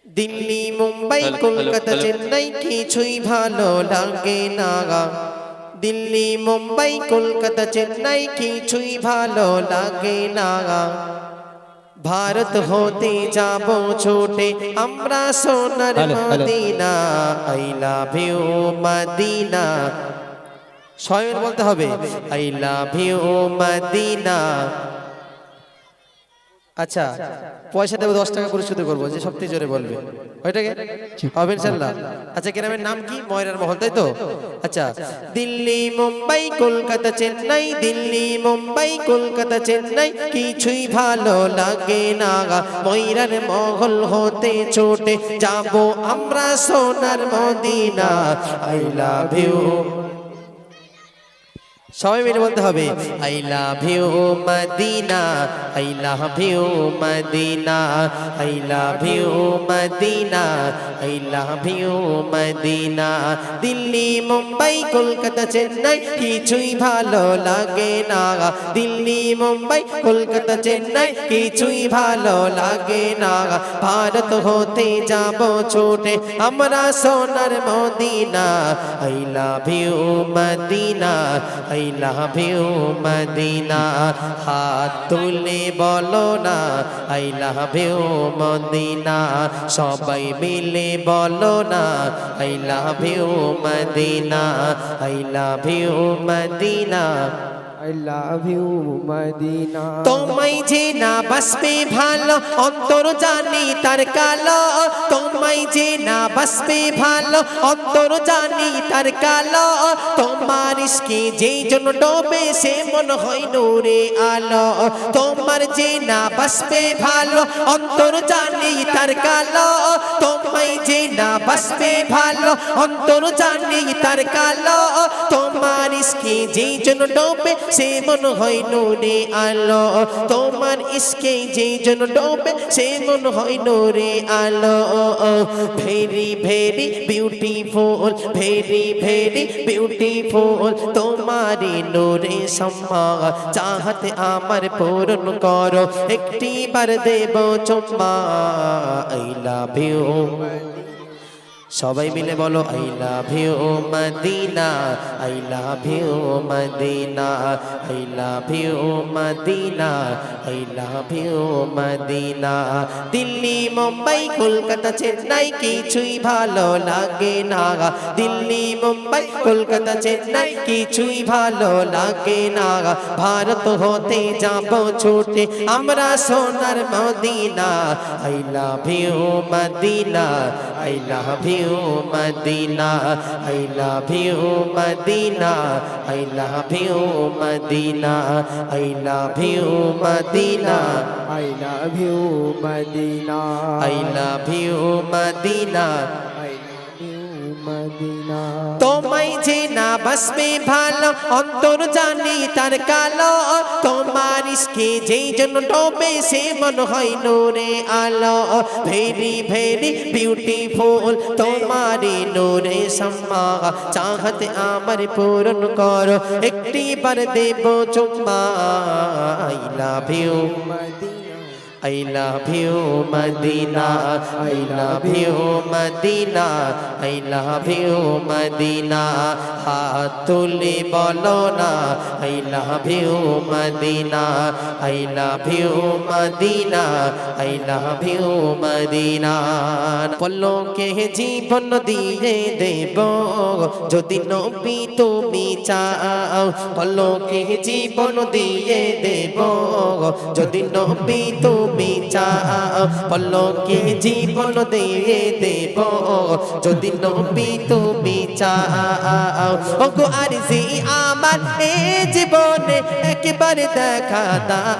দিল্লি মুম্বাই কলকাতা চেন্নাই কিছুই ভালো লাগে না। দিল্লি মুম্বাই কলকাতা চেন্নাই কিছুই ভালো লাগে না। ভারত হতে যাব ছোটে আমরা সোনার Medina. I love you Medina. স্বয়ং বলতে হবে আই লাভ ইউ মদিনা। আচ্ছা পয়সা দেবো 10 টাকা পরিশোধ করবো, যে সবথেকে জোরে বলবে ওইটাকে হবে ইনশাআল্লাহ। আচ্ছা গ্রামের নাম কি? ময়রার মহল, তাই তো? আচ্ছা দিল্লি মুম্বাই কলকাতা চেন্নাই, দিল্লি মুম্বাই কলকাতা চেন্নাই কিছুই ভালো লাগে না। ময়রার মহল হতে ছোটে যাব আমরা সোনার মদিনা। I love you. সবাই মিলে বলতে হবে I love you Medina, I love you Medina, I love you Medina, I love you Medina. Delhi Mumbai Kolkata Chennai কিছুই ভালো লাগে না। দিল্লি মুম্বাই কলকাতা চেন্নাই কিছুই ভালো লাগে না। ভারত হতে যাব ছোটে আমরা সোনার Medina. I love you Medina, I love you Medina. হাত তুলে বলো না আই লাভ ইউ মদিনা। সবাই মিলে বলো না I love you Medina, I love you Medina. I love you Medina. তোমায় যে না বাসবে ভালো অন্তর জানি তার কালো। তোমায় যে না বাসবে ভালো অন্তর জানি তার কালো। তোমার ইশকে যেই জন ডোবে সে মন হয় নূরে আলো। তোমার যে না বাসবে ভালো অন্তর জানি তার কালো। তোমায় যে না বাসবে ভালো অন্তর জানি তার কালো। তোমার ইশকে যেই জন ডোবে সে মন হয় নূরে আলো। তোমার ইশকে যেই জন ডোবে সে মন হয় নূরে আলো। Very very beautiful, very very beautiful. তোমারি নূরে সম্মা চাহতে আমার পূরণ করো। একটি বার দেব চুম্মা। I love you. সবাই মিলে বলো I love you Medina, I love you Medina, I love you Medina, I love you Medina. Delhi Mumbai Kolkata Chennai কিছুই ভালো লাগে না। দিল্লি মুম্বাই কলকাতা চেন্নাই কিছুই ভালো লাগে না। ভারত হতে যাব ছোটে আমরা সোনার Medina. I love you Medina, I love you Medina, I love you Medina, I love you Medina, I love you Medina, I love you Medina. I love you Medina. I love you Medina. তোমায় যে না বাসবে ভালো অন্তর জানি তার কালো। তোমার ইশকে যেই জন্য ডোবে সে মন হয় নূরে আলো। ভেরি ভেরি বিউটিফুল তোমারি নূরে সম্মা চাহতে আমার পূরণ করো। একটি বার দেব চুম্মা। I love you I love you Medina, I love you Medina, I love you Medina. হাত তুলে বলো না I love you Medina, I love you Medina, I love you Medina. পলকে জীবন দিয়ে দেব যদি নবী তুমি চাও। পলকে জীবন দিয়ে দেব যদি নবী তুমি চাও। পলকে জীবন দিয়ে দেব যদি নবী তুমি চাও। ওগো আরজি আমার এ জীবনে একবার দেখা দাও।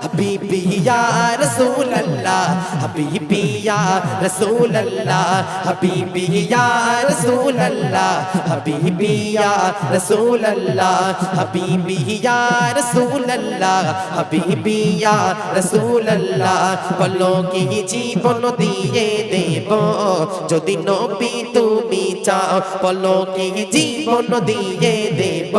হাবিবি ইয়া রাসূলুল্লাহ, হাবিবি ইয়া রাসূলুল্লাহ, হাবিবি ইয়া রাসূলুল্লাহ, হাবিবি ইয়া রাসূলুল্লাহ, হাবিবি ইয়া রাসূলুল্লাহ, হাবিবি ইয়া রাসূলুল্লাহ। পলকে জীবন দিয়ে দেব যদি নবী তুমি চাও। পলকে জীবন দিয়ে দেব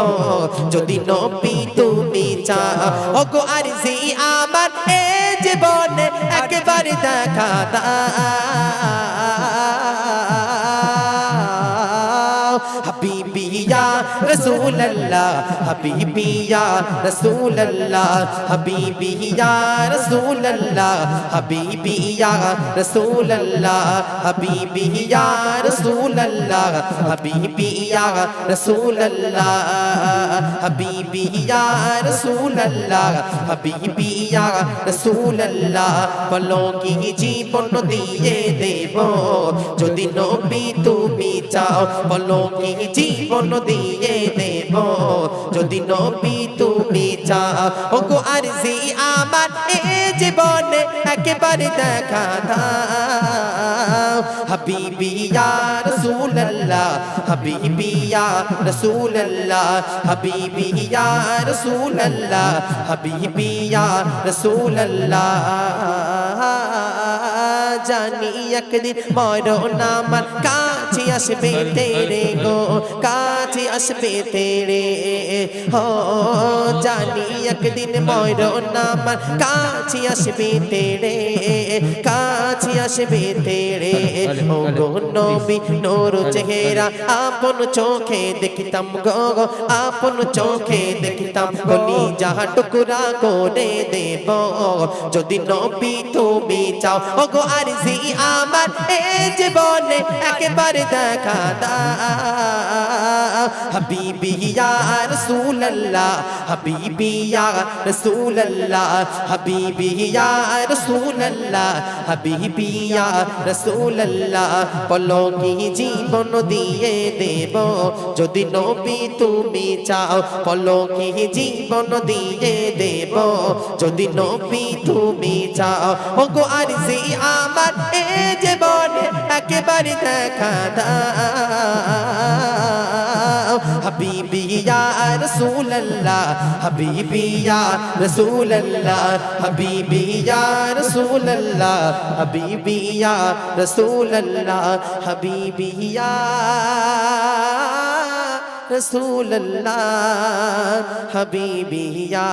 যদি নবী তুমি চাও ওগো আরজি আমার এ জীবনে একবার দেখা দাও হাবিবি ইয়া রাসূলুল্লাহ হাবিবি ইয়া রাসূলুল্লাহ হাবিবি ইয়া রাসূলুল্লাহ হাবিবি ইয়া রাসূলুল্লাহ হাবিবি ইয়া রাসূলুল্লাহ হাবিবি ইয়া রাসূলুল্লাহ হাবিবি ইয়া রাসূলুল্লাহ হাবিবি ইয়া রাসূলুল্লাহ বলো কি জীবন দিয়ে দেব যদি নবী তুমি চাও বলো কি জীবন দিয়ে দেব যদি নবী তুমি চাও ওগো আরজি আমার এ জীবনে একবারে দেখা দাও হাবিবি ইয়া রাসূলুল্লাহ হাবিবি ইয়া রাসূলুল্লাহ হাবিবি ইয়া রাসূলুল্লাহ হাবিবি ইয়া রাসূলুল্লাহ জানি একদিন মরণ আমার কাছে আসবে তেরে গো কাছে আসবে তেরে হো জানি একদিন মরণ আমার কাছে আসবে তেরে কাছে আসবে তেরে ও গো নবী নূর চেহারা আপন চোখে দেখিতাম গো আপন চোখে দেখিতাম কলিজা টুকরা করে দেব যদি নবী তুমি চাও ও গো আরজি আমার এ জীবনে একবারে দেখা দাও হাবিবি ইয়া রাসূলুল্লাহ হাবিবি ইয়া রাসূলুল্লাহ হাবিবি ইয়া রাসূলুল্লাহ হাবিবি ইয়া রাসূলুল্লাহ বলো কি জীবন দিয়ে দেব যদি নবী তুমি চাও বলো কি জীবন দিয়ে দেব যদি নবী তুমি চাও ও গো আরজি আমার এ জীবনে একবারে দেখা দাও হাবিবি ইয়া রাসূলুল্লাহ হাবিবি ইয়া রাসূলুল্লাহ হাবিবি ইয়া রাসূলুল্লাহ হাবিবি ইয়া রাসূলুল্লাহ হাবিবি ইয়া রাসূলুল্লাহ হাবিবি ইয়া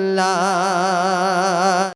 হাবিবাল্লাহ